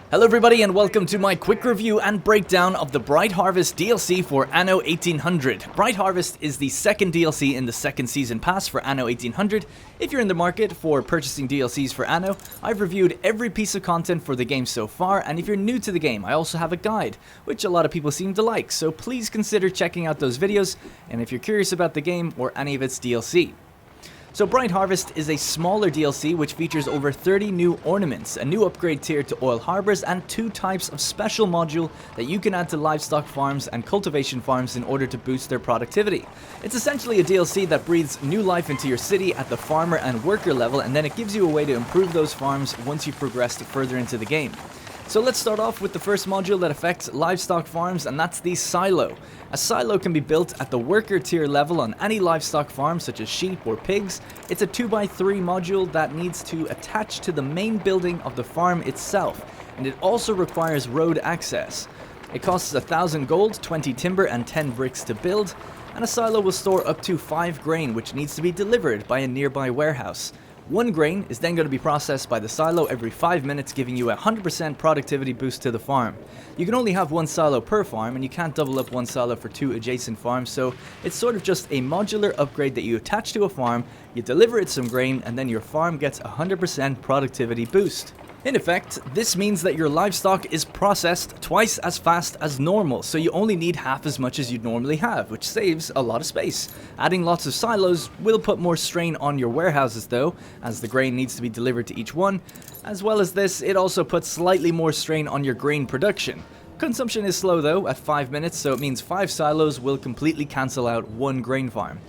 Hello everybody and welcome to my quick review and breakdown of the Bright Harvest DLC for Anno 1800. Bright Harvest is the second DLC in the second season pass for Anno 1800. If you're in the market for purchasing DLCs for Anno, I've reviewed every piece of content for the game so far, and if you're new to the game, I also have a guide, which a lot of people seem to like, so please consider checking out those videos, and if you're curious about the game or any of its DLC. So Bright Harvest is a smaller DLC which features over 30 new ornaments, a new upgrade tier to oil harbors, and 2 types of special module that you can add to livestock farms and cultivation farms in order to boost their productivity. It's essentially a DLC that breathes new life into your city at the farmer and worker level, and then it gives you a way to improve those farms once you've progressed further into the game. So let's start off with the first module that affects livestock farms, and that's the silo. A silo can be built at the worker tier level on any livestock farm such as sheep or pigs. It's a 2x3 module that needs to attach to the main building of the farm itself, and it also requires road access. It costs 1,000 gold, 20 timber and 10 bricks to build, and a silo will store up to 5 grain which needs to be delivered by a nearby warehouse. 1 grain is then going to be processed by the silo every 5 minutes, giving you a 100% productivity boost to the farm. You can only have 1 silo per farm, and you can't double up 1 silo for 2 adjacent farms, so it's sort of just a modular upgrade that you attach to a farm, you deliver it some grain, and then your farm gets a 100% productivity boost. In effect, this means that your livestock is processed twice as fast as normal, so you only need half as much as you'd normally have, which saves a lot of space. Adding lots of silos will put more strain on your warehouses though, as the grain needs to be delivered to each one. As well as this, it also puts slightly more strain on your grain production. Consumption is slow though, at 5 minutes, so it means 5 silos will completely cancel out 1 grain farm.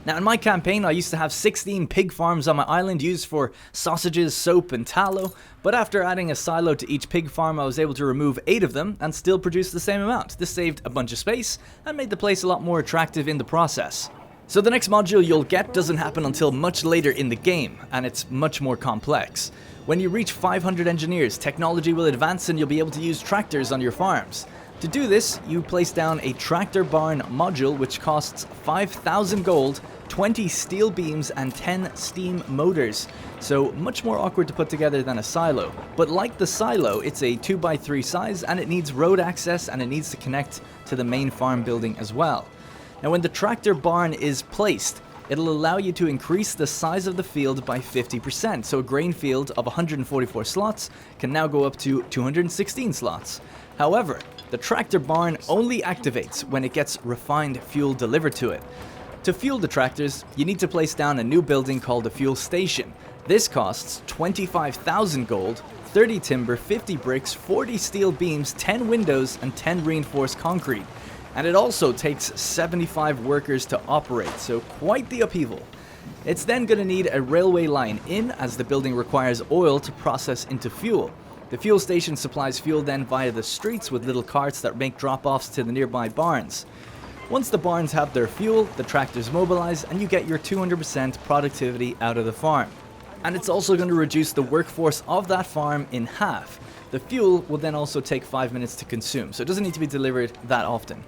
Now in my campaign I used to have 16 pig farms on my island used for sausages, soap and tallow, but after adding a silo to each pig farm I was able to remove 8 of them and still produce the same amount. This saved a bunch of space and made the place a lot more attractive in the process. So the next module you'll get doesn't happen until much later in the game, and it's much more complex. When you reach 500 engineers, technology will advance and you'll be able to use tractors on your farms. To do this, you place down a tractor barn module which costs 5,000 gold, 20 steel beams and 10 steam motors. So much more awkward to put together than a silo. But like the silo, it's a 2x3 size and it needs road access and it needs to connect to the main farm building as well. Now when the tractor barn is placed, it'll allow you to increase the size of the field by 50%. So a grain field of 144 slots can now go up to 216 slots. However, the tractor barn only activates when it gets refined fuel delivered to it. To fuel the tractors, you need to place down a new building called a fuel station. This costs 25,000 gold, 30 timber, 50 bricks, 40 steel beams, 10 windows, and 10 reinforced concrete. And it also takes 75 workers to operate, so quite the upheaval. It's then going to need a railway line in, as the building requires oil to process into fuel. The fuel station supplies fuel then via the streets with little carts that make drop-offs to the nearby barns. Once the barns have their fuel, the tractors mobilize and you get your 200% productivity out of the farm. And it's also going to reduce the workforce of that farm in half. The fuel will then also take 5 minutes to consume, so it doesn't need to be delivered that often.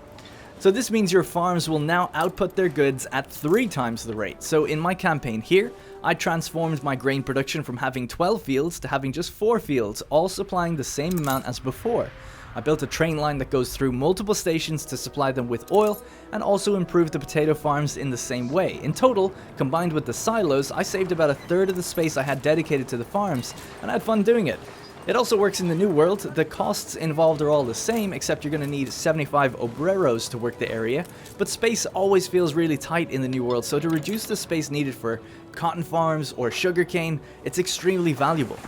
So this means your farms will now output their goods at 3 times the rate. So in my campaign here, I transformed my grain production from having 12 fields to having just 4 fields, all supplying the same amount as before. I built a train line that goes through multiple stations to supply them with oil, and also improved the potato farms in the same way. In total, combined with the silos, I saved about a third of the space I had dedicated to the farms, and I had fun doing it. It also works in the new world. The costs involved are all the same, except you're going to need 75 obreros to work the area, but space always feels really tight in the new world, so to reduce the space needed for cotton farms or sugarcane, it's extremely valuable.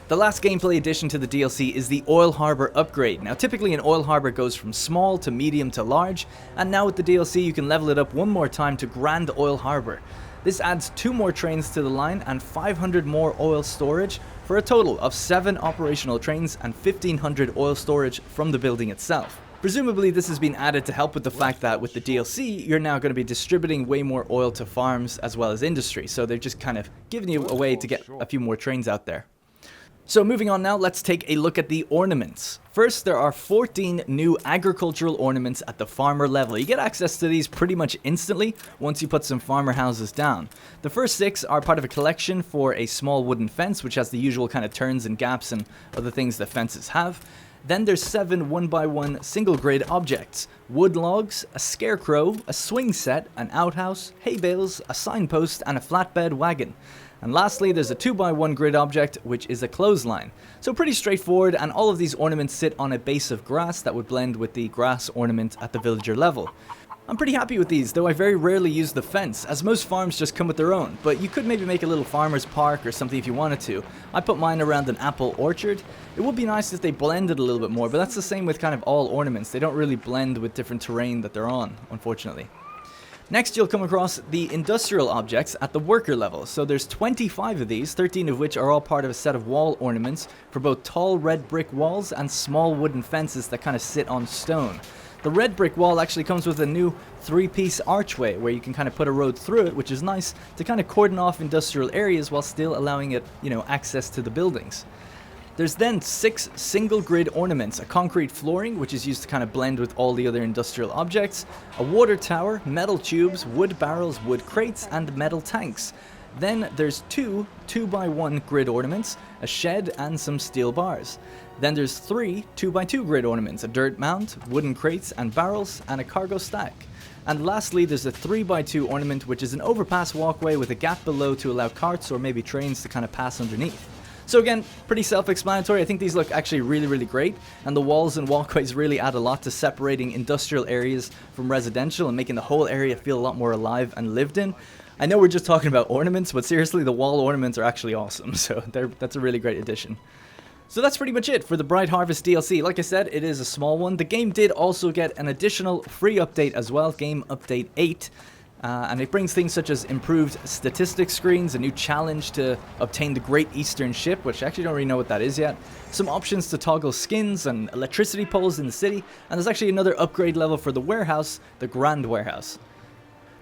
The last gameplay addition to the DLC is the Oil Harbor upgrade. Now typically an oil harbor goes from small to medium to large, and now with the DLC you can level it up one more time to Grand Oil Harbor. This adds 2 more trains to the line and 500 more oil storage for a total of 7 operational trains and 1,500 oil storage from the building itself. Presumably this has been added to help with the fact that with the DLC you're now going to be distributing way more oil to farms as well as industry, so they're just kind of giving you a way to get a few more trains out there. So moving on now, let's take a look at the ornaments. First, there are 14 new agricultural ornaments at the farmer level. You get access to these pretty much instantly once you put some farmer houses down. The first 6 are part of a collection for a small wooden fence, which has the usual kind of turns and gaps and other things that fences have. Then there's 7 1x1 single grid objects: wood logs, a scarecrow, a swing set, an outhouse, hay bales, a signpost, and a flatbed wagon. And lastly, there's a 2x1 grid object, which is a clothesline. So pretty straightforward, and all of these ornaments sit on a base of grass that would blend with the grass ornament at the villager level. I'm pretty happy with these, though I very rarely use the fence, as most farms just come with their own, but you could maybe make a little farmer's park or something if you wanted to. I put mine around an apple orchard. It would be nice if they blended a little bit more, but that's the same with kind of all ornaments. They don't really blend with different terrain that they're on, unfortunately. Next, you'll come across the industrial objects at the worker level. So there's 25 of these, 13 of which are all part of a set of wall ornaments for both tall red brick walls and small wooden fences that kind of sit on stone. The red brick wall actually comes with a new 3-piece archway where you can kind of put a road through it, which is nice to kind of cordon off industrial areas while still allowing it, access to the buildings. There's then 6 single grid ornaments: a concrete flooring, which is used to kind of blend with all the other industrial objects, a water tower, metal tubes, wood barrels, wood crates, and metal tanks. Then there's 2 2x1 grid ornaments, a shed, and some steel bars. Then there's 3 2x2 grid ornaments: a dirt mound, wooden crates and barrels, and a cargo stack. And lastly, there's a 3x2 ornament, which is an overpass walkway with a gap below to allow carts or maybe trains to kind of pass underneath. So again, pretty self-explanatory. I think these look actually really, really great, and the walls and walkways really add a lot to separating industrial areas from residential and making the whole area feel a lot more alive and lived in. I know we're just talking about ornaments, but seriously, the wall ornaments are actually awesome, so that's a really great addition. So that's pretty much it for the Bright Harvest DLC. Like I said, it is a small one. The game did also get an additional free update as well, Game Update 8. And it brings things such as improved statistics screens, a new challenge to obtain the Great Eastern Ship, which I actually don't really know what that is yet, some options to toggle skins and electricity poles in the city, and there's actually another upgrade level for the warehouse, the Grand Warehouse.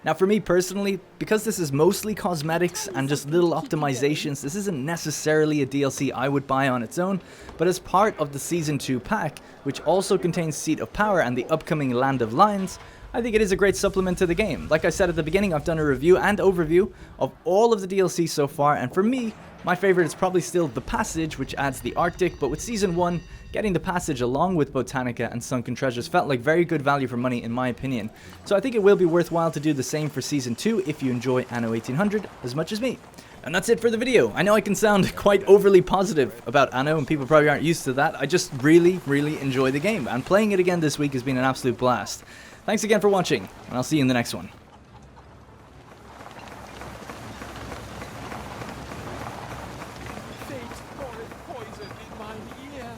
Now for me personally, because this is mostly cosmetics and just little optimizations, this isn't necessarily a DLC I would buy on its own, but as part of the Season 2 pack, which also contains Seat of Power and the upcoming Land of Lions, I think it is a great supplement to the game. Like I said at the beginning, I've done a review and overview of all of the DLC so far, and for me, my favorite is probably still The Passage, which adds the Arctic, but with Season 1, getting The Passage along with Botanica and Sunken Treasures felt like very good value for money in my opinion. So I think it will be worthwhile to do the same for Season 2 if you enjoy Anno 1800 as much as me. And that's it for the video. I know I can sound quite overly positive about Anno, and people probably aren't used to that. I just really, really enjoy the game, and playing it again this week has been an absolute blast. Thanks again for watching, and I'll see you in the next one. Fate's horrid poison in my ear.